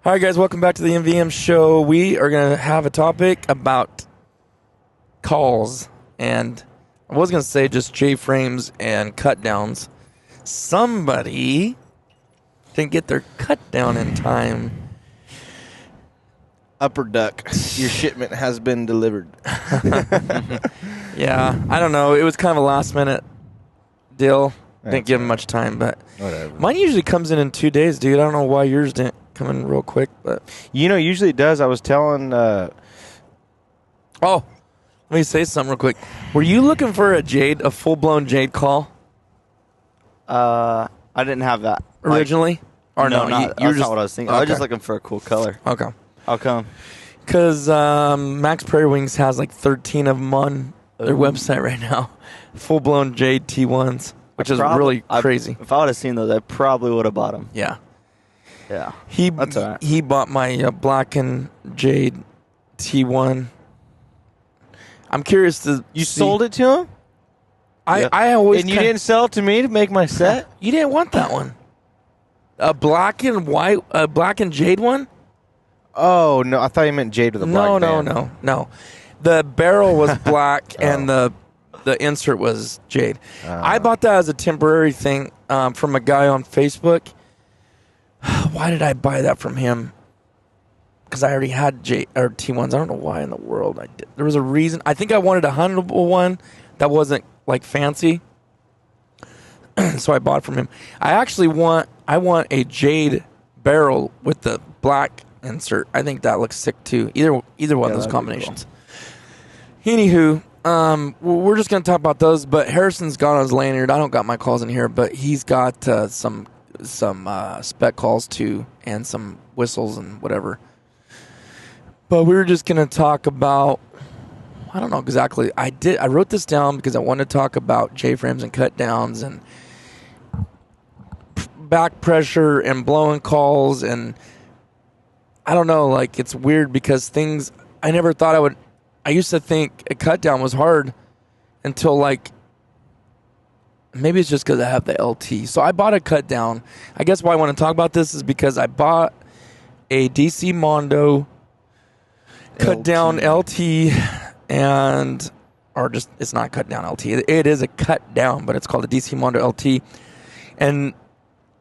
All right, guys, welcome back to the MVM Show. We are going to have a topic about calls, and I was going to say just J-frames and cut-downs. Somebody didn't get their cut-down in time. Upper Duck, your shipment has been delivered. Yeah, I don't know. It was kind of a last-minute deal. Didn't give him much time, but Whatever. mine usually comes in 2 days, dude. I don't know why yours didn't come in real quick, but Usually it does. I was telling. oh, let me say something real quick. Were you looking for a full-blown Jade call I didn't have that originally? Or no, not, you that's were not just what I was thinking. I was okay. just looking for a cool color. Okay. How come? Because Max Prairie Wings has like 13 of them on their website right now. Full-blown Jade T1s, which is really crazy. If I would have seen those, I probably would have bought them. Yeah. Yeah. That's all right. He bought my black and Jade T1. I'm curious to You sold it to him? I always And you didn't sell it to me to make my set? You didn't want that one. A black and white, a black and Jade one? Oh, no. I thought you meant Jade with a black band. No. The barrel was black and the insert was Jade. I bought that as a temporary thing from a guy on Facebook. Why did I buy that from him? Because I already had T1s. I don't know why in the world I did. There was a reason. I think I wanted a huntable one that wasn't like fancy. So I bought from him. I want a Jade barrel with the black insert. I think that looks sick too. Either one of those combinations. Cool. Anywho, we're just gonna talk about those. But Harrison's got on his lanyard. I don't got my calls in here, but he's got some spec calls too, and some whistles and whatever. But we were just gonna talk about. I don't know exactly. I wrote this down because I wanted to talk about J-frames and cut downs and back pressure and blowing calls, and I don't know, like it's weird because things I never thought I used to think a cut down was hard until like maybe it's just because I have the LT. So I bought a cut down. I guess why I want to talk about this is because I bought a DC Mondo cut down LT it's not cut down LT. It is a cut down, but it's called a DC Mondo LT. And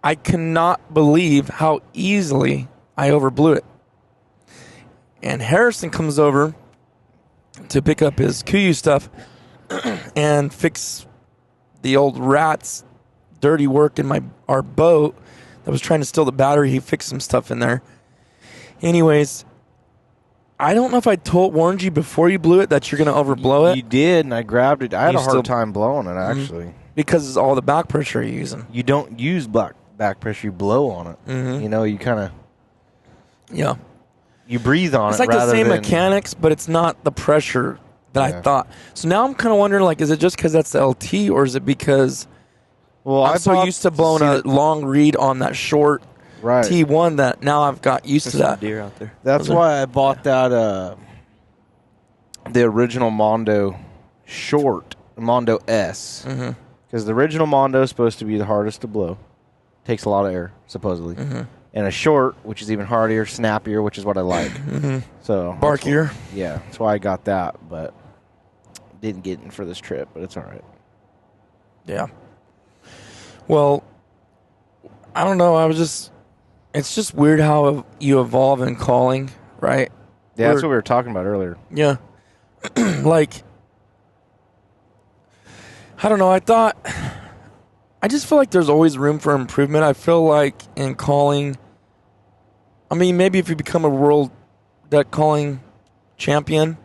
I cannot believe how easily I overblew it. And Harrison comes over to pick up his Kuyu stuff and fix the old rat's dirty work in our boat that was trying to steal the battery. He fixed some stuff in there. Anyways, I don't know if I warned you before you blew it that you're going to overblow it. You did, and I grabbed it. I had a hard time blowing it, actually. Because it's all the back pressure you're using. You don't use back pressure. You blow on it. Mm-hmm. You kind of... Yeah. You breathe on it. It's like the same mechanics, but it's not the pressure that I thought. So now I'm kind of wondering, like, is it just because that's the LT, or is it because I'm so used to blowing a long reed on that short T1 that now I've got used to that. Deer out there. That's why I bought that the original Mondo short, Mondo S. Because the original Mondo is supposed to be the hardest to blow. Takes a lot of air, supposedly. And a short, which is even harder, snappier, which is what I like. So barkier. That's why I got that, but didn't get it for this trip, but it's all right. Yeah. Well, I don't know. It's just weird how you evolve in calling, right? Yeah, that's what we were talking about earlier. Yeah. Like, I don't know. I just feel like there's always room for improvement. I feel like in calling, I mean, maybe if you become a world duck calling champion,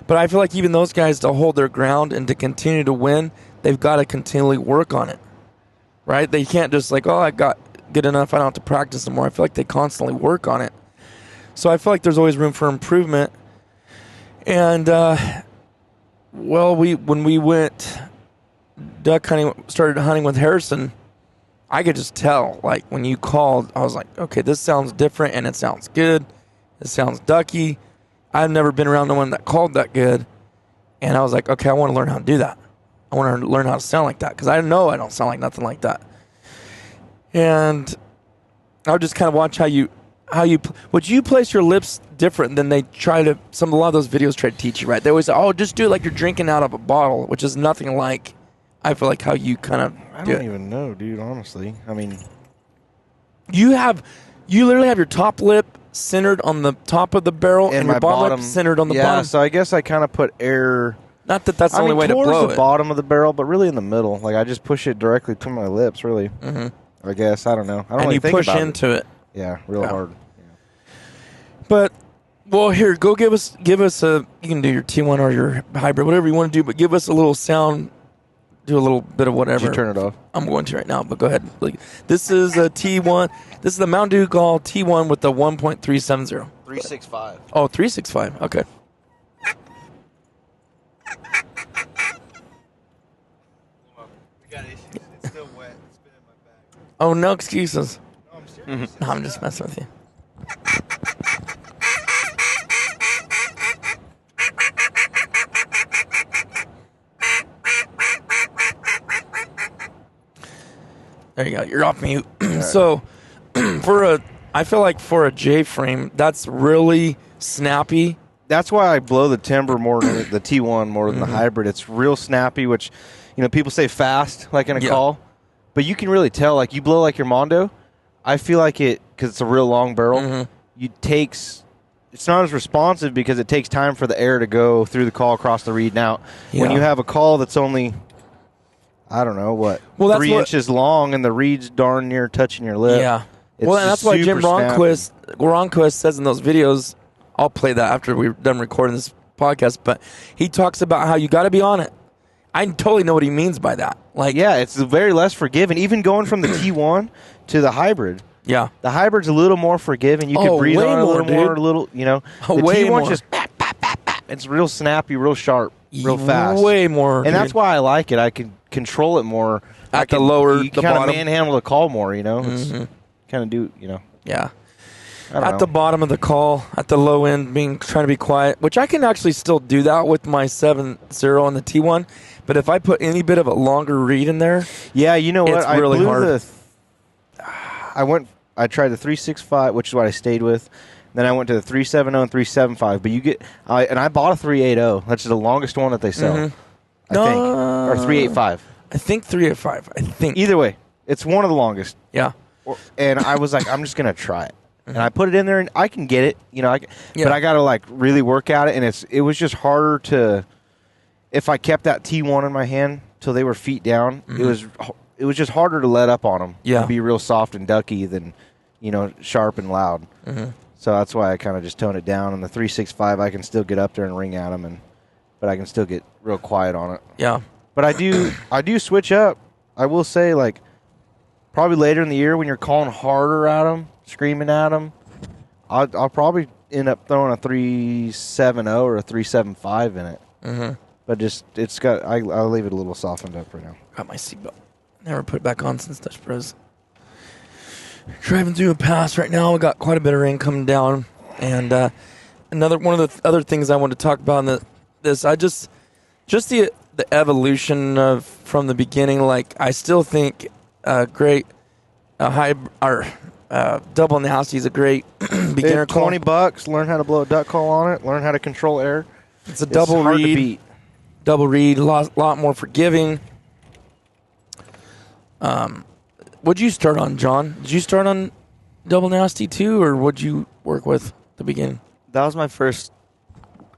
but I feel like even those guys, to hold their ground and to continue to win, they've got to continually work on it, right? They can't just like, I got good enough, I don't have to practice anymore. I feel like they constantly work on it. So I feel like there's always room for improvement. And, when we went duck hunting, started hunting with Harrison, I could just tell, like, when you called, I was like, okay, this sounds different and it sounds good. It sounds ducky. I've never been around no one that called that good. And I was like, okay, I want to learn how to do that. I want to learn how to sound like that because I know I don't sound like nothing like that. And I would just kind of watch how how you would you place your lips different than they try to. A lot of those videos try to teach you, right? They always say, "Oh, just do it like you're drinking out of a bottle," which is nothing like. I feel like how you kind of. I don't even know, dude. Honestly, I mean, you literally have your top lip centered on the top of the barrel and your bottom lip centered on the bottom. So I guess I kind of put air. Not that that's the only way to blow towards it. the bottom of the barrel, but really in the middle. Like I just push it directly to my lips. Really, I guess I don't know. I don't really think about it. And you push into it. Yeah, real hard. Yeah. But well, here, go give us a. You can do your T1 or your hybrid, whatever you want to do. But give us a little sound. Do a little bit of whatever. Did you turn it off? I'm going to right now, but go ahead. This is a T1. This is the Mountain Dew Gall T1 with the 1.370. 365. Oh, 365. Okay. We got issues. It's still wet. It's been in my bag. Oh, no excuses. No, I'm serious. No, I'm just messing with you. There you go. You're off mute. So, I feel like for a J frame, that's really snappy. That's why I blow the timber more than the T1 more than the hybrid. It's real snappy, which, people say fast, like in a call. But you can really tell, like you blow like your Mondo. I feel like because it's a real long barrel, it's not as responsive because it takes time for the air to go through the call across the reed and out. Yeah. When you have a call that's only, I don't know, 3 inches long and the reed's darn near touching your lip. Yeah. It's Well, and that's why Jim snappy. Ronquist says in those videos, I'll play that after we're done recording this podcast, but he talks about how you got to be on it. I totally know what he means by that. Like, yeah, it's very less forgiving. Even going from the T1 to the hybrid. Yeah. The hybrid's a little more forgiving. You can breathe way on it a little more, more, The way T1's more. just bap, bap, bap, bap. It's real snappy, real sharp, real fast. Way more. And that's why I like it. I can control it more. At the You can kind of bottom. manhandle the call more, It's kind of do, Yeah. I don't At know. the bottom of the call, at the low end, trying to be quiet, which I can actually still do that with my 7.0 on the T1. But if I put any bit of a longer reed in there, Yeah, you know what? It's really hard. I tried the 365, which is what I stayed with. Then I went to the 370 and 375. But I bought a 380. That's the longest one that they sell, I think. Or 385. I think 385. I think. Either way, it's one of the longest. Yeah. And I was like, I'm just going to try it. And I put it in there, and I can get it, but I got to really work at it. And it was just harder to, if I kept that T1 in my hand till they were feet down, it was just harder to let up on them. Yeah. Be real soft and ducky than, sharp and loud. So that's why I kind of just tone it down. And the 365, I can still get up there and ring at them, but I can still get real quiet on it. Yeah. But I do switch up. I will say, probably later in the year when you're calling harder at them, screaming at them, I'll probably end up throwing a 370 or a 375 in it. But I'll leave it a little softened up right now. Got my seatbelt. Never put it back on since Dutch Bros. Driving through a pass right now. We got quite a bit of rain coming down. And another one of the other things I want to talk about in this, I just the evolution of from the beginning. I still think double nasty is a great beginner call. $20, learn how to blow a duck call on it, learn how to control air. It's a double hard to read. beat. Double read, a lot more forgiving. What'd you start on, John? Did you start on double nasty too, or what'd you work with at the beginning? That was my first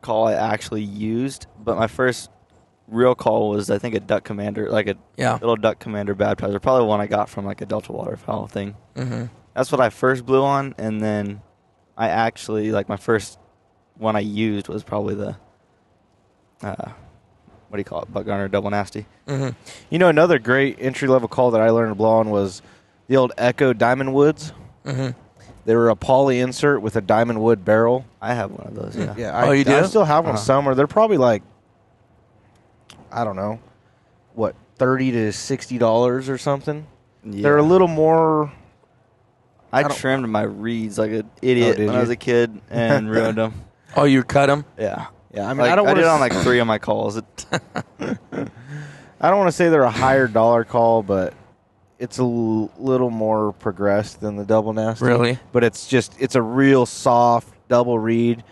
call I actually used, but my first real call was, I think, a duck commander, little duck commander baptizer. Probably one I got from a Delta waterfowl thing. That's what I first blew on, and then I actually, my first one I used was probably the, what do you call it, butt gunner double nasty. Another great entry-level call that I learned to blow on was the old Echo Diamond Woods. They were a poly insert with a diamond wood barrel. I have one of those, yeah. Yeah, you do? I still have one somewhere. They're probably I don't know, what, $30 to $60 or something. Yeah. They're a little more. I trimmed my reeds like an idiot when I was a kid and ruined them. Oh, you cut them? Yeah. Yeah, I mean, I don't want did to it on 3 of my calls. I don't want to say they're a higher dollar call, but it's a little more progressed than the double nasty. Really? But it's a real soft double reed.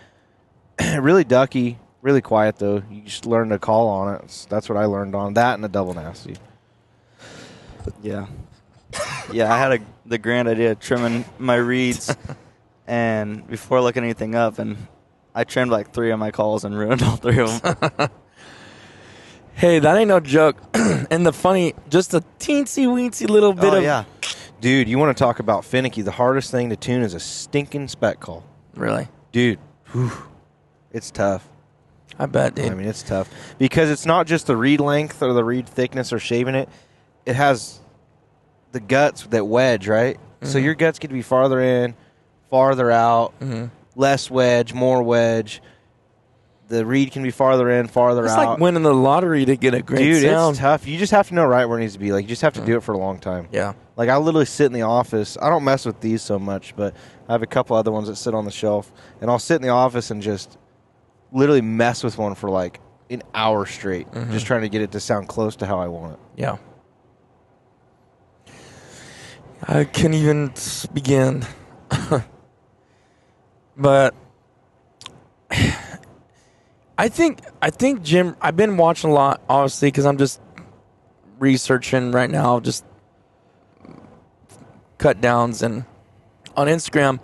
Really ducky, really quiet though. You just learn to call on it. That's what I learned on that and the double nasty. Yeah. Yeah, I had the grand idea of trimming my reeds and before looking anything up, and I trimmed like 3 of my calls and ruined all 3 of them. Hey, that ain't no joke. And the funny, just a teensy-weensy little bit of... yeah. Dude, you want to talk about finicky. The hardest thing to tune is a stinking spec call. Really? Dude, it's tough. I bet, dude. I mean, it's tough. Because it's not just the reed length or the reed thickness or shaving it. It has the guts that wedge, right? Mm-hmm. So your guts get to be farther in, farther out, less wedge, more wedge. The reed can be farther in, farther out. It's like winning the lottery to get a great sound. It's tough. You just have to know right where it needs to be. Like, you just have to do it for a long time. Yeah. Like, I literally sit in the office. I don't mess with these so much, but I have a couple other ones that sit on the shelf. And I'll sit in the office and just literally mess with one for like an hour straight, just trying to get it to sound close to how I want it. Yeah. I can't even begin. But I think Jim, I've been watching a lot, obviously, because I'm just researching right now, just Cutdowns, and on Instagram,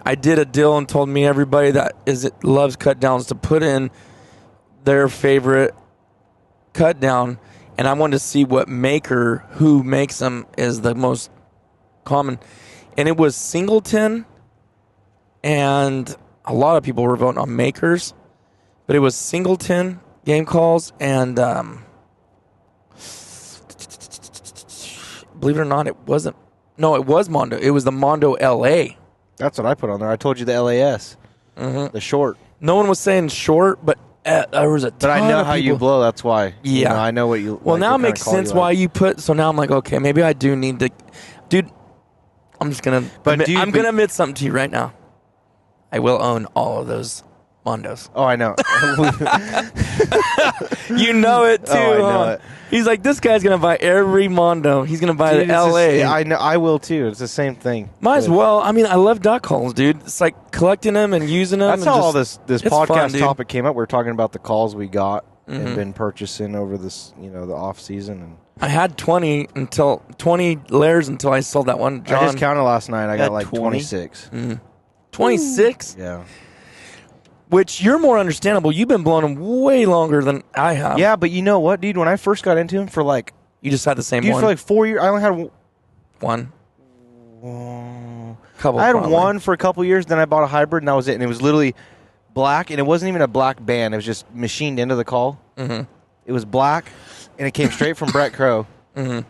I did a deal and told me everybody that loves Cutdowns to put in their favorite Cutdown, and I wanted to see what maker who makes them is the most common, and it was Singleton, and a lot of people were voting on makers, but it was Singleton game calls, and believe it or not, it wasn't. No, it was Mondo. It was the Mondo LA. That's what I put on there. I told you the LAS, the short. No one was saying short, but there was a ton But I know of how people. you blow. That's why. Yeah, you know, I know what you. Well, like, now it what makes kind of sense call you why like. you put. So now I'm like, okay, maybe I do need to, dude. I'm just gonna. But I'm gonna admit something to you right now. I will own all of those Mondos. Oh, I know. You know it too. Oh, I know it. He's like, this guy's gonna buy every Mondo. He's gonna buy Dude, the LA. I know. I will too. It's the same thing. Might as well. I mean, I love duck calls, dude. It's like collecting them and using them. That's and how just, all this it's podcast fun, dude. topic came up. We were talking about the calls we got and been purchasing over this, the off season. And I had 20 layers until I sold that one. John. I just counted last night. I got like 20? 26. 26? Yeah. Which you're more understandable. You've been blowing them way longer than I have. Yeah, but you know what, dude? When I first got into him for like, You just had the same one. for like 4 years, I only had one. Couple. I had probably. one for a couple years. Then I bought a hybrid, and that was it. And it was literally black, and it wasn't even a black band. It was just machined into the call. Mm-hmm. It was black, and it came straight from Brett Crow. Mm-hmm.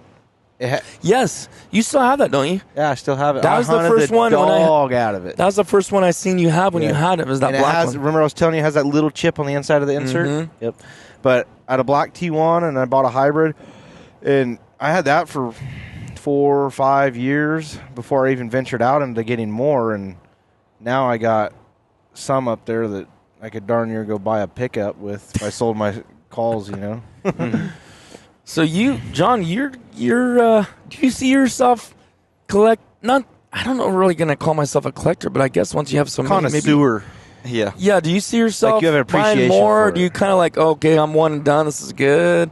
Yes, you still have that, don't you? Yeah, I still have it. That was the first one when dog out of it. That was the first one I seen you have when you had it. Was that and black one? Remember I was telling you it has that little chip on the inside of the insert? Mm-hmm. Yep. But I had a black T1, and I bought a hybrid, and I had that for 4 or 5 years before I even ventured out into getting more, and now I got some up there that I could darn near go buy a pickup with if I sold my calls, Mm-hmm. So John, you're do you see yourself collect? Not, I don't know, really going to call myself a collector, but I guess once you have so many, maybe. Connoisseur. Yeah. Yeah. Do you see yourself Like you have an buying appreciation more? for Or it. do you kind of like, okay, I'm one and done. This is good.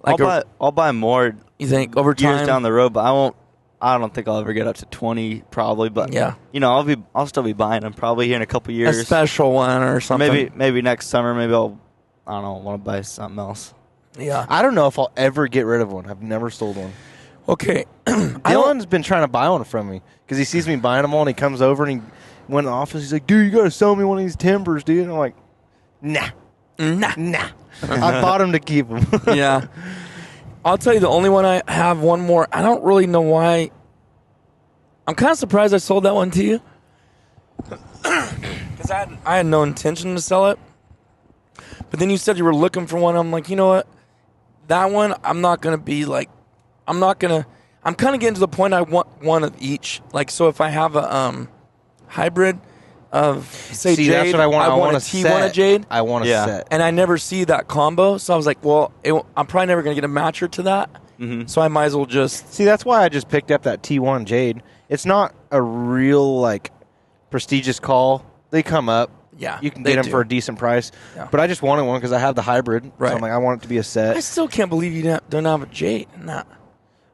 Like I'll buy more you think over time? years down the road, but I don't think I'll ever get up to 20 probably, but Yeah. I'll still be buying them probably here in a couple A years. special one or something. Maybe next summer, maybe I don't know, want to buy something else. Yeah. I don't know if I'll ever get rid of one. I've never sold one. Okay. Dylan's been trying to buy one from me because he sees me buying them all, and he comes over and he went in the office. He's like, "Dude, you got to sell me one of these timbers, dude." And I'm like, "Nah. I bought them to keep them." Yeah. I'll tell you the only one I have one more. I don't really know why. I'm kind of surprised I sold that one to you. Because I had no intention to sell it. But then you said you were looking for one. I'm like, you know what? That one, I'm not going to be like, I'm kind of getting to the point I want one of each. Like, so if I have a hybrid of, say, See, Jade, that's what I want. I want a set. T1 of Jade. I want a set. And I never see that combo. So I was like, well, I'm probably never going to get a matcher to that. So I might as well just... See, that's why I just picked up that T1 Jade. It's not a real, like, prestigious call. They come up. Yeah, you can get them for a decent price. Yeah. But I just wanted one because I have the hybrid. Right. So I'm like, I want it to be a set. I still can't believe you don't have a Jade. Nah.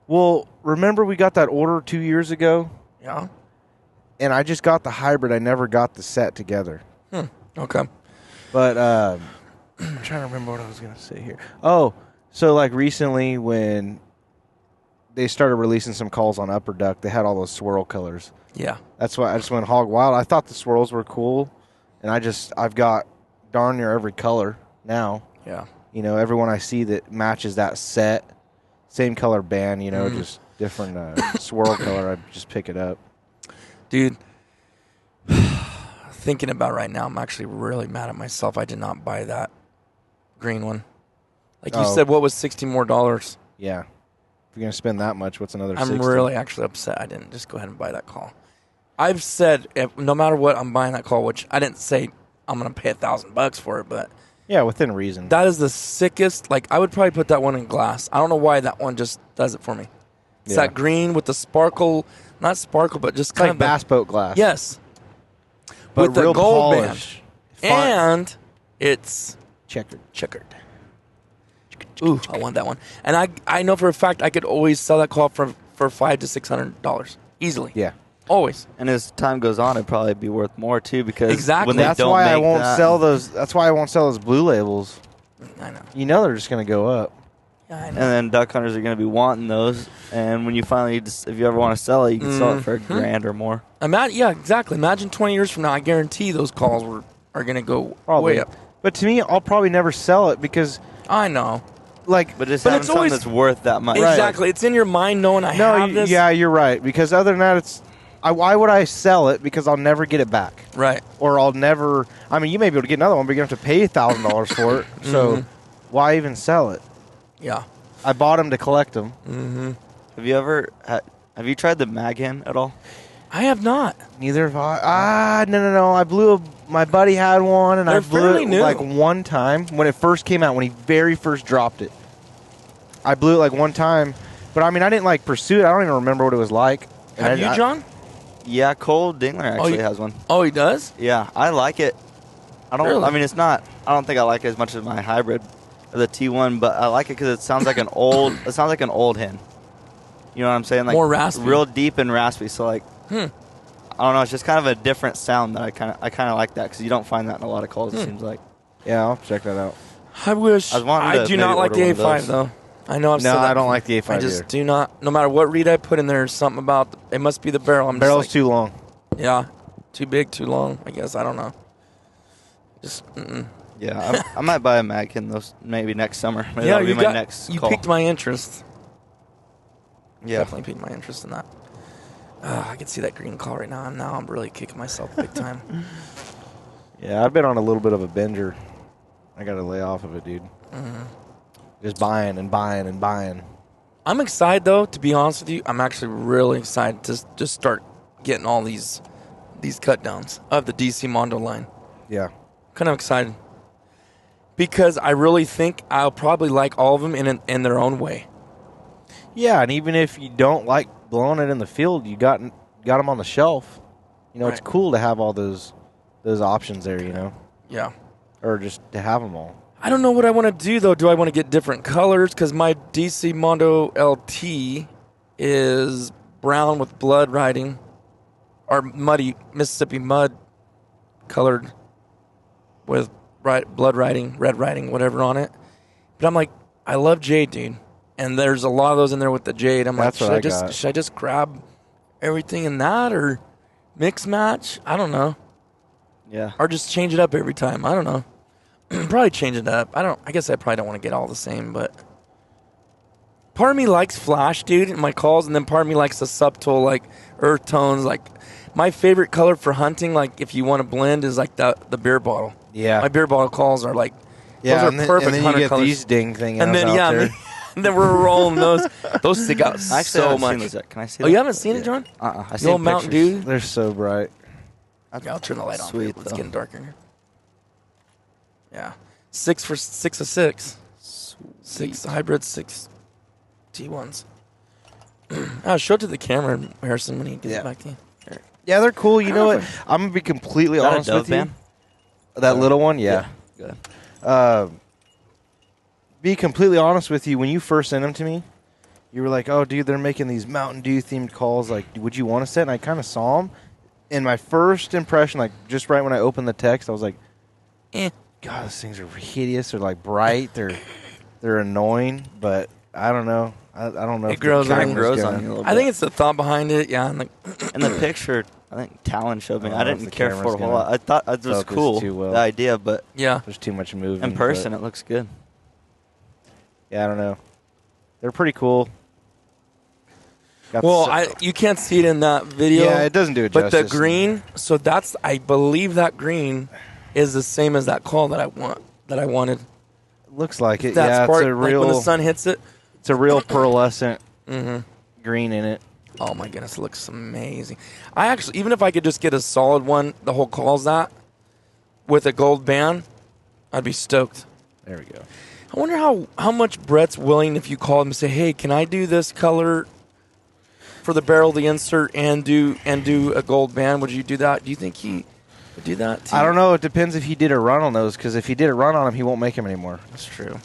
Well, remember we got that order 2 years ago? Yeah. And I just got the hybrid. I never got the set together. Okay. But I'm trying to remember what I was going to say here. Oh, so like recently when they started releasing some calls on Upper Duck, they had all those swirl colors. Yeah. That's why I just went hog wild. I thought the swirls were cool, and I've got darn near every color now. Yeah. You know, everyone I see that matches that set, same color band, you know, just different swirl color, I just pick it up. Dude, thinking about right now, I'm actually really mad at myself. I did not buy that green one. Like you said, what was $60 more? Yeah. If you're going to spend that much, what's another I'm 60? really actually upset I didn't just go ahead and buy that call. I've said no matter what, I'm buying that call, which I didn't say I'm going to pay $1,000 for it, but yeah, within reason. that is the sickest. Like, I would probably put that one in glass. I don't know why that one just does it for me. It's that green with the sparkle, not sparkle, but just kind like of bass boat glass. Yes. But with the real gold polish. band. And it's checkered. Ooh, I want that one. And I know for a fact I could always sell that call for $500 to $600 easily. Yeah. Always. And as time goes on, it'd probably be worth more too because Exactly. when they That's don't why I make won't that- sell those. That's why I won't sell those blue labels. I know. You know they're just going to go up. Yeah, I know. And then duck hunters are going to be wanting those. And when you finally, if you ever want to sell it, you can sell it for $1,000 or more. Yeah, exactly. Imagine 20 years from now, I guarantee those calls are going to go Probably. way up. But to me, I'll probably never sell it because, I know. like, But just But having it's something always- that's worth that much. Exactly. It's in your mind knowing I have this. yeah, you're right. Because other than that, why would I sell it? Because I'll never get it back. Right. Or I'll never. I mean, you may be able to get another one, but you're going to have to pay $1,000 for it. So why even sell it? Yeah. I bought them to collect them. Have you tried the Maghin at all? I have not. Neither have I. No. My buddy had one, and They're I blew fairly it new. like one time when it first came out, when he very first dropped it. I blew it like one time, but I mean, I didn't like pursue it. I don't even remember what it was like. Have you, John? Yeah, Cole Dingler actually has one. Oh, he does? Yeah, I like it. I don't. Really? I mean, it's not. I don't think I like it as much as my hybrid, or the T1, but I like it because it sounds like an old. It sounds like an old hen. You know what I'm saying? Like More raspy. real deep and raspy. So like, I don't know. It's just kind of a different sound that I kind of like that because you don't find that in a lot of calls. It seems like. Yeah, I'll check that out. I wish. I was wanting I to do maybe not like order the one of A5, those. though. I know I've said No, that I don't before. like the A5 I just either. do not. No matter what read I put in there, something about it must be the barrel. I'm Barrel's just too long. like, yeah, too big, too long. I guess I don't know. Just Yeah, I might buy a Maghin those maybe next summer. Maybe yeah. that'll be my next You call. piqued my interest. Yeah. Definitely piqued my interest in that. I can see that green call right now, and now I'm really kicking myself big time. Yeah, I've been on a little bit of a binger. I got to lay off of it, dude. Just buying and buying and buying. I'm excited, though, to be honest with you. I'm actually really excited to just start getting all these cut downs of the DC Mondo line. Yeah. Kind of excited. Because I really think I'll probably like all of them in their own way. Yeah, and even if you don't like blowing it in the field, you got them on the shelf. You know, Right. it's cool to have all those options there, you know, Yeah. or just to have them all. I don't know what I want to do, though. Do I want to get different colors? Because my DC Mondo LT is brown with blood writing, or muddy Mississippi mud colored with blood writing, red writing, whatever on it. But I'm like, I love jade, dude. And there's a lot of those in there with the jade. I'm That's like, what I got. should I just grab everything in that or mix match? I don't know. Yeah. Or just change it up every time. I don't know. Probably change it up. I guess I probably don't want to get all the same, but part of me likes flash, dude, in my calls, and then part of me likes the subtle, like earth tones. Like my favorite color for hunting, like if you want to blend, is like the beer bottle. Yeah. My beer bottle calls are like Yeah, those are perfect and then hunter you get colors. these ding thing and then out there. and then we're rolling those. Those stick out I actually so haven't much. seen those yet. Can I see Oh, that? you haven't seen it, John? I The seen old Mountain pictures. Dew. They're so bright. Yeah, I'll turn the light on. Sweet, It's though. getting darker here. Yeah, 6 for 6 of 6. 6 hybrid 6. T1s. I'll show it to the camera, Harrison, when he gets it back to you. Yeah, they're cool. You know what? I'm going to be completely honest with you. Band? That little one? Yeah. Good. Be completely honest with you. When you first sent them to me, you were like, oh, dude, they're making these Mountain Dew-themed calls. Like, would you want a set? And I kind of saw them. And my first impression, like, just right when I opened the text, I was like, God, those things are hideous. They're, like, bright. They're annoying. But I don't know. I don't know. It grows on you a little bit. I think it's the thought behind it, yeah. And the picture, I think Talon showed me. I didn't care for a whole lot. I thought it was focus cool, too well. the idea, but there's too much movement. in person, it looks good. Yeah, I don't know. They're pretty cool. You can't see it in that video. Yeah, it doesn't do it justice. But the green, I believe that green is the same as that call that I wanted. Looks like it. That spark, it's a real. Like when the sun hits it. It's a real pearlescent green in it. Oh my goodness, it looks amazing. I actually, even if I could just get a solid one, the whole call's that, with a gold band, I'd be stoked. There we go. I wonder how much Brett's willing if you call him and say, hey, can I do this color for the barrel, the insert, and do a gold band? Would you do that? Do you think he would do that? I don't know. It depends if he did a run on those, because if he did a run on them, he won't make them anymore. That's true.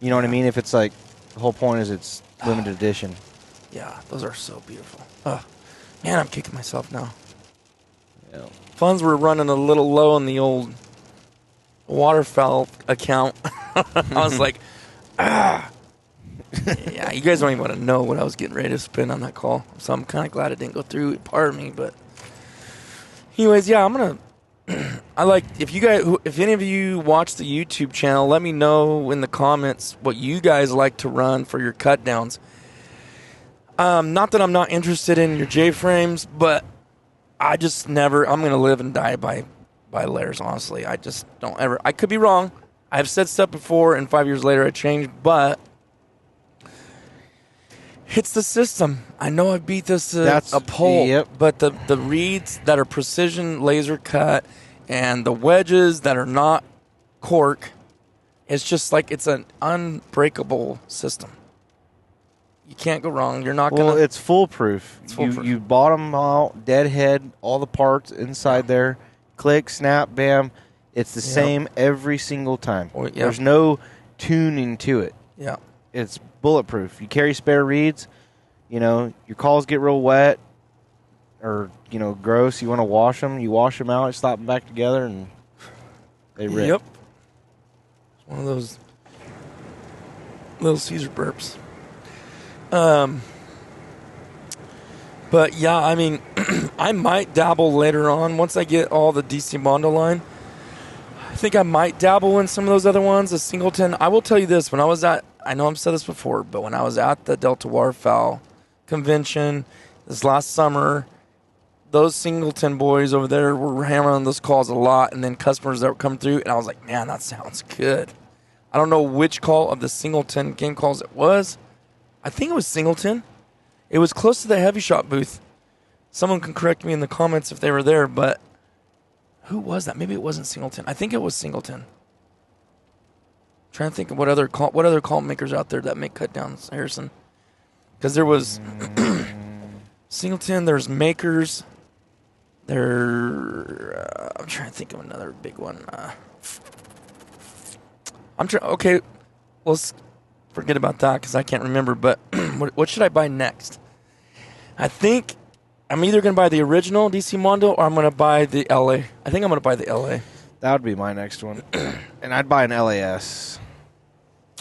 You know what I mean? If it's like, the whole point is it's limited edition. Yeah, those are so beautiful. Man, I'm kicking myself now. Yeah. Funds were running a little low on the old waterfowl account. I was like, Yeah, you guys don't even want to know what I was getting ready to spend on that call. So I'm kind of glad it didn't go through. Part of me, but anyways, yeah, I'm gonna. If any of you watch the YouTube channel, let me know in the comments what you guys like to run for your cut downs. Not that I'm not interested in your J-frames, but I just never. I'm gonna live and die by layers. Honestly, I just don't ever. I could be wrong. I've said stuff before, and 5 years later I changed, but it's the system. I know I beat this a pole, but the reeds that are precision laser cut and the wedges that are not cork, it's just like it's an unbreakable system. You can't go wrong. You're not going to... Well, it's foolproof. You bottom out, deadhead, all the parts inside there. Click, snap, bam. It's the same every single time. There's no tuning to it. Yeah. It's bulletproof. You carry spare reeds. You know, your calls get real wet or, gross. You want to wash them. You wash them out, slap them back together, and they rip. Yep. It's one of those little Caesar burps. But, yeah, I mean, I might dabble later on. Once I get all the DC Mondo line, I think I might dabble in some of those other ones. A Singleton. I will tell you this. When I was at, I know I've said this before, but when I was at the Delta Waterfowl convention this last summer, those Singleton boys over there were hammering on those calls a lot, and then customers that were coming through, and I was like, man, that sounds good. I don't know which call of the Singleton game calls it was. I think it was Singleton. It was close to the Heavy Shot booth. Someone can correct me in the comments if they were there, but who was that? Maybe it wasn't Singleton. I think it was Singleton. Trying to think of what other call makers out there that make cut downs, Harrison. Because there was Singleton, there's Makers. I'm trying to think of another big one. Okay, let's forget about that because I can't remember. But what should I buy next? I think I'm either going to buy the original DC Mondo or I'm going to buy the LA. I think I'm going to buy the LA. That would be my next one. And I'd buy an LAS.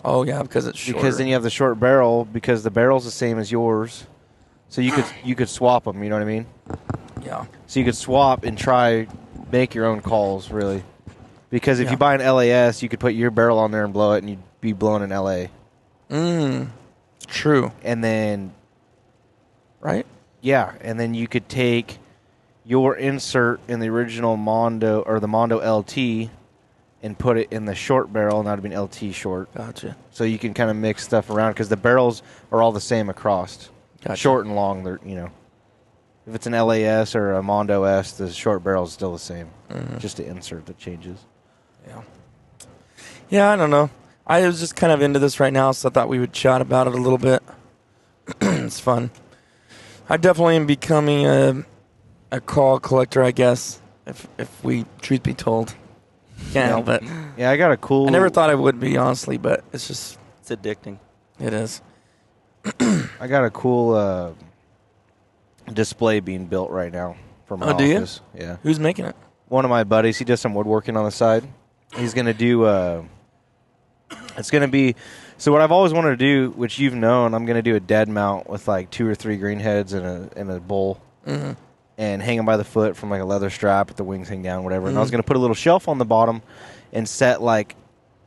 Oh, yeah, because it's shorter. Because then you have the short barrel because the barrel's the same as yours. So you could swap them, you know what I mean? Yeah. So you could swap and make your own calls, really. Because if you buy an LAS, you could put your barrel on there and blow it, and you'd be blowing in LA. True. And then... Right? Yeah, and then you could take your insert in the original Mondo, or the Mondo LT, and put it in the short barrel, and that would be an LT short. Gotcha. So you can kind of mix stuff around, because the barrels are all the same across. Gotcha. Short and long, they're, if it's an LAS or a Mondo S, the short barrel is still the same. Just the insert that changes. Yeah. Yeah, I don't know. I was just kind of into this right now, so I thought we would chat about it a little bit. It's fun. I definitely am becoming a call collector, I guess, if we, truth be told. Can't help it. Yeah, I got a cool... I never thought I would be, honestly, but it's just... It's addicting. It is. I got a cool display being built right now for my office. Do you? Yeah. Who's making it? One of my buddies. He does some woodworking on the side. He's going to do... it's going to be... So what I've always wanted to do, which you've known, I'm going to do a dead mount with like 2 or 3 green heads and a bowl. Mm-hmm. And hang them by the foot from like a leather strap with the wings hang down, whatever. Mm-hmm. And I was going to put a little shelf on the bottom and set like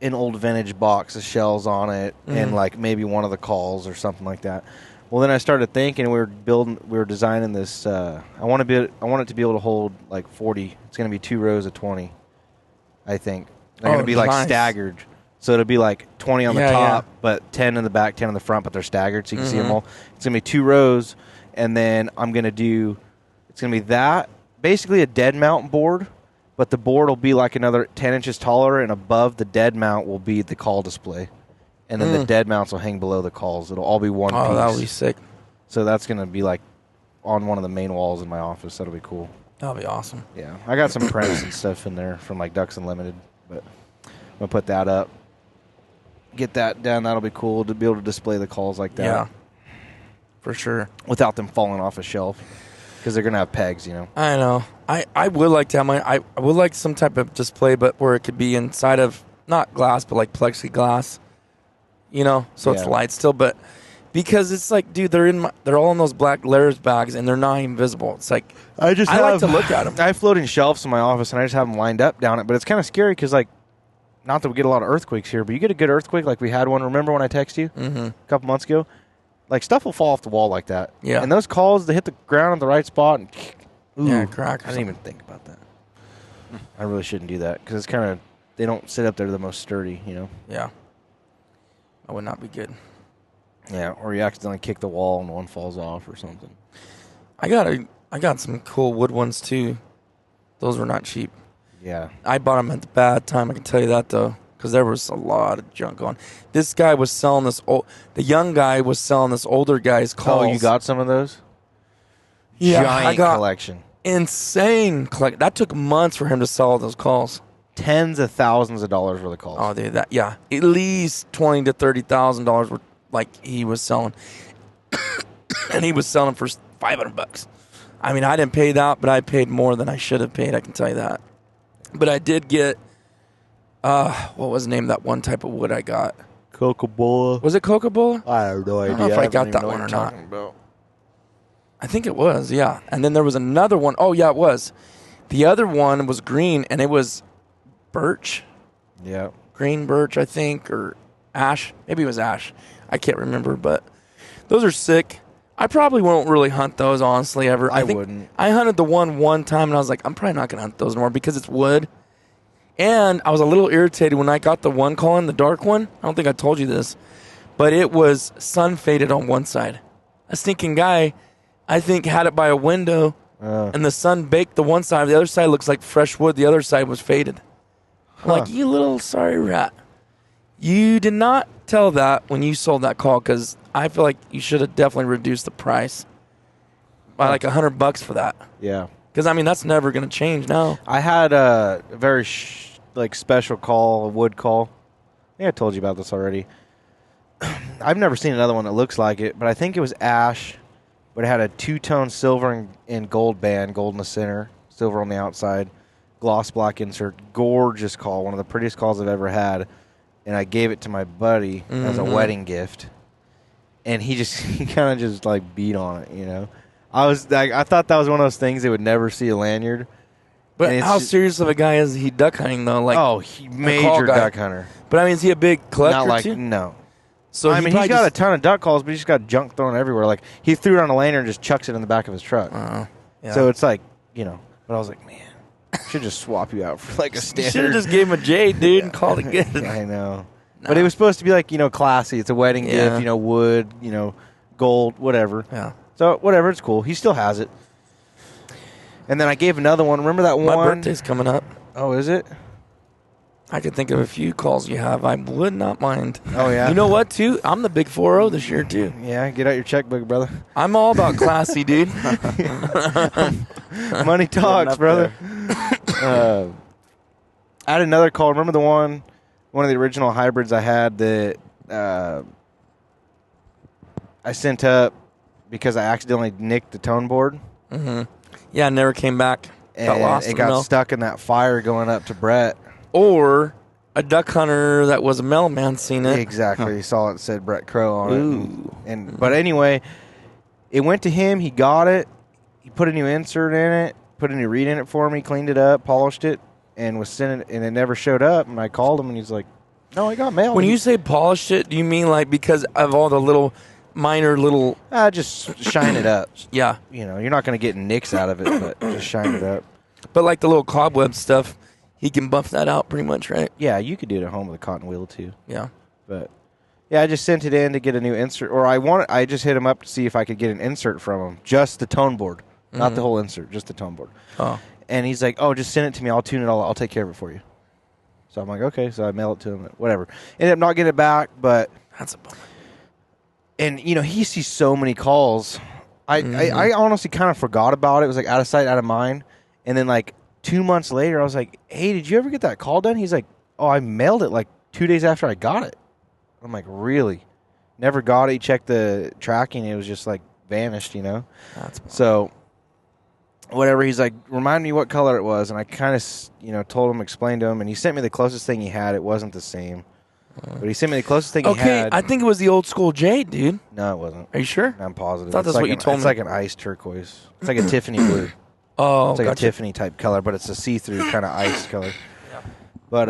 an old vintage box of shells on it and like maybe one of the calls or something like that. Well, then I started thinking we were designing this. I want it to be able to hold like 40. It's going to be 2 rows of 20, I think. They're going to be like staggered. So it'll be like 20 on the top, but 10 in the back, 10 in the front, but they're staggered so you can see them all. It's going to be 2 rows, and then I'm going to do, it's going to be that, basically a dead mount board, but the board will be like another 10 inches taller, and above the dead mount will be the call display. And then the dead mounts will hang below the calls. It'll all be one piece. Oh, that'll be sick. So that's going to be like on one of the main walls in my office. That'll be cool. That'll be awesome. Yeah. I got some prints and stuff in there from like Ducks Unlimited, but I'm going to put that up. Get that done. That'll be cool to be able to display the calls like that. Yeah, for sure. Without them falling off a shelf, because they're gonna have pegs, you know. I know. I would like to have I would like some type of display, but where it could be inside of not glass, but like plexiglass. You know, so it's light still, but because it's like, dude, they're all in those black layers bags, and they're not even visible. It's like I like to look at them. I have floating shelves in my office, and I just have them lined up down it. But it's kind of scary because like. Not that we get a lot of earthquakes here, but you get a good earthquake like we had one. Remember when I texted you a couple months ago? Like, stuff will fall off the wall like that. Yeah. And those calls, they hit the ground at the right spot. And, crack. I didn't even think about that. I really shouldn't do that because it's kind of, they don't sit up there the most sturdy, you know? Yeah. That would not be good. Yeah, or you accidentally kick the wall and one falls off or something. I got some cool wood ones, too. Those were not cheap. Yeah. I bought them at the bad time, I can tell you that, though, because there was a lot of junk on. This guy was selling the young guy was selling this older guy's calls. Oh, you got some of those? Yeah. Giant collection. Insane collection. That took months for him to sell all those calls. Tens of thousands of dollars worth of calls. Oh, dude, at least $20,000 to $30,000 worth, like he was selling. And he was selling for $500. I mean, I didn't pay that, but I paid more than I should have paid, I can tell you that. But I did get, what was the name of that one type of wood I got? Coca-Cola. Was it Coca-Cola? I have no idea. I don't know if I got that one or not. I think it was, yeah. And then there was another one. Oh, yeah, it was. The other one was green, and it was birch. Yeah. Green birch, I think, or ash. Maybe it was ash. I can't remember, but those are sick. I probably won't really hunt those, honestly, ever. I wouldn't. I hunted the one time, and I was like, I'm probably not going to hunt those anymore because it's wood. And I was a little irritated when I got the one call in, the dark one. I don't think I told you this. But it was sun faded on one side. A stinking guy, I think, had it by a window, and the sun baked the one side. The other side looks like fresh wood. The other side was faded. I'm like, you little sorry rat. You did not tell that when you sold that call because I feel like you should have definitely reduced the price by like $100 for that. Yeah. Because, I mean, that's never going to change now. I had a very special call, a wood call. I think I told you about this already. I've never seen another one that looks like it, but I think it was ash, but it had a 2-tone silver and gold band, gold in the center, silver on the outside, gloss black insert. Gorgeous call, one of the prettiest calls I've ever had. And I gave it to my buddy as a wedding gift. And he kind of just like beat on it, you know. I thought that was one of those things they would never see a lanyard. But how serious of a guy is he duck hunting though? Like, he major duck hunter. But I mean, is he a big collector Not like too? No. So I mean, he's got a ton of duck calls, but he's just got junk thrown everywhere. Like he threw it on a lanyard and just chucks it in the back of his truck. Yeah. So it's like, you know. But I was like, man, I should just swap you out for like a standard. You should have just gave him a jade, dude, and called it good. I know. No. But it was supposed to be like, you know, classy. It's a wedding gift, you know, wood, you know, gold, whatever. Yeah. So, whatever, it's cool. He still has it. And then I gave another one. Remember that one? My birthday's coming up. Oh, is it? I could think of a few calls you have. I would not mind. Oh, yeah? You know what, too? I'm the big 4-0 this year, too. Yeah, get out your checkbook, brother. I'm all about classy, dude. Money talks, brother. I had another call. Remember the one of the original hybrids I had that I sent up because I accidentally nicked the tone board? Mm-hmm. Yeah, never came back. Got lost. It got stuck in that fire going up to Brett. Or a duck hunter that was a mailman seen it. Exactly. He saw it, said Brett Crow on it. But anyway, it went to him. He got it. He put a new insert in it, put a new reed in it for me, cleaned it up, polished it, and was sending it, and it never showed up. And I called him, and he's like, no, I got mail. When you say polished it, do you mean like because of all the little minor little... just shine it up. Yeah. You know, you're not going to get nicks out of it, but just shine it up. But like the little cobweb stuff, he can buff that out pretty much, right? Yeah, you could do it at home with a cotton wheel too. Yeah. But yeah, I just sent it in to get a new insert, or I just hit him up to see if I could get an insert from him, just the tone board, not the whole insert, just the tone board. Oh. And he's like, "Oh, just send it to me. I'll tune it. I'll take care of it for you." So I'm like, "Okay." So I mail it to him. Whatever. Ended up not getting it back, but that's a bummer. And you know, he sees so many calls. I honestly kind of forgot about it. It was like out of sight, out of mind. And then like 2 months later, I was like, "Hey, did you ever get that call done?" He's like, "Oh, I mailed it like 2 days after I got it." I'm like, "Really?" Never got it. He checked the tracking. It was just like vanished, you know? So whatever. He's like, "Remind me what color it was." And I kind of, told him, explained to him. And he sent me the closest thing he had. It wasn't the same. But he sent me the closest thing he had. I think it was the old school jade, dude. No, it wasn't. Are you sure? I'm positive. I thought that's what you told me. It's like an ice turquoise. It's like a Tiffany blue. Oh, it's like a Tiffany type color, but it's a see-through kind of ice color. Yeah. But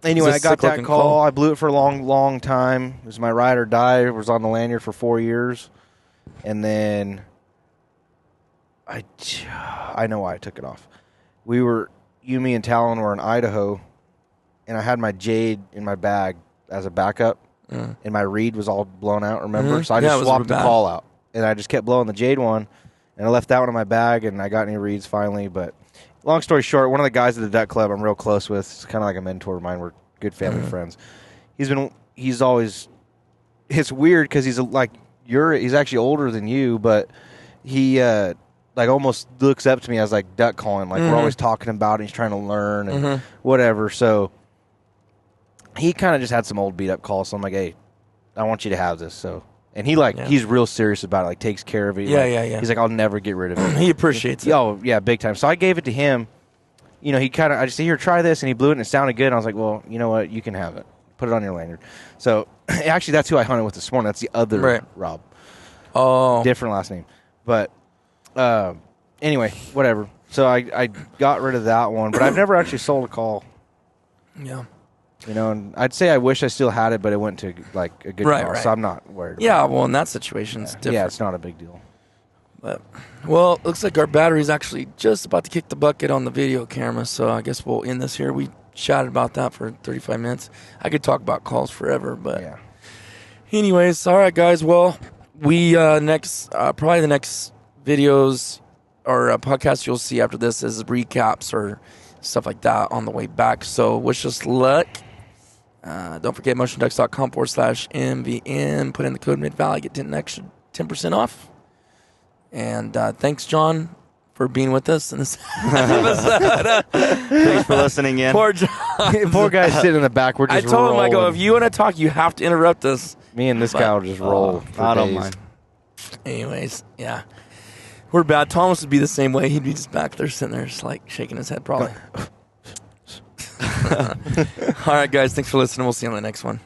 anyway, I got that call. I blew it for a long, long time. It was my ride or die. It was on the lanyard for 4 years, and then I know why I took it off. You, me, and Talon were in Idaho, and I had my jade in my bag as a backup, and my reed was all blown out. Remember? So I just swapped the call out, and I just kept blowing the jade one. And I left that one in my bag, and I got new reeds finally. But long story short, one of the guys at the duck club I'm real close with, it's kind of like a mentor of mine. We're good family friends. He's always, it's weird because he's actually older than you, but he like almost looks up to me as like duck calling. Like we're always talking about it. He's trying to learn and whatever. So he kind of just had some old beat up calls. So I'm like, "Hey, I want you to have this." So. And he's real serious about it, like takes care of it. Yeah. He's like, "I'll never get rid of it." He appreciates it. Oh, yeah, big time. So I gave it to him. I just said, "Here, try this." And he blew it and it sounded good. And I was like, "Well, you know what? You can have it. Put it on your lanyard." So actually, that's who I hunted with this morning. That's the other Rob. Oh. Different last name. But anyway, whatever. So I got rid of that one. But I've never actually sold a call. Yeah. And I'd say I wish I still had it, but it went to like a good call, so I'm not worried about it. Well, in that situation, it's different. Yeah, it's not a big deal. But, well, it looks like our battery's actually just about to kick the bucket on the video camera, so I guess we'll end this here. We chatted about that for 35 minutes. I could talk about calls forever, but yeah. Anyways, all right, guys. Well, we probably the next videos or podcasts you'll see after this is recaps or stuff like that on the way back. So wish us luck. Don't forget motionducks.com/MVM. Put in the code MidValley, get an extra 10% off. And thanks, John, for being with us in this episode. Thanks for listening in. Poor John. Poor guy sitting in the back. We're just I told him, I go, if you want to talk, you have to interrupt us. Me and this guy will just roll. I don't mind. Anyways, yeah. We're bad. Thomas would be the same way. He'd be just back there sitting there just like shaking his head probably. All right, guys. Thanks for listening. We'll see you on the next one.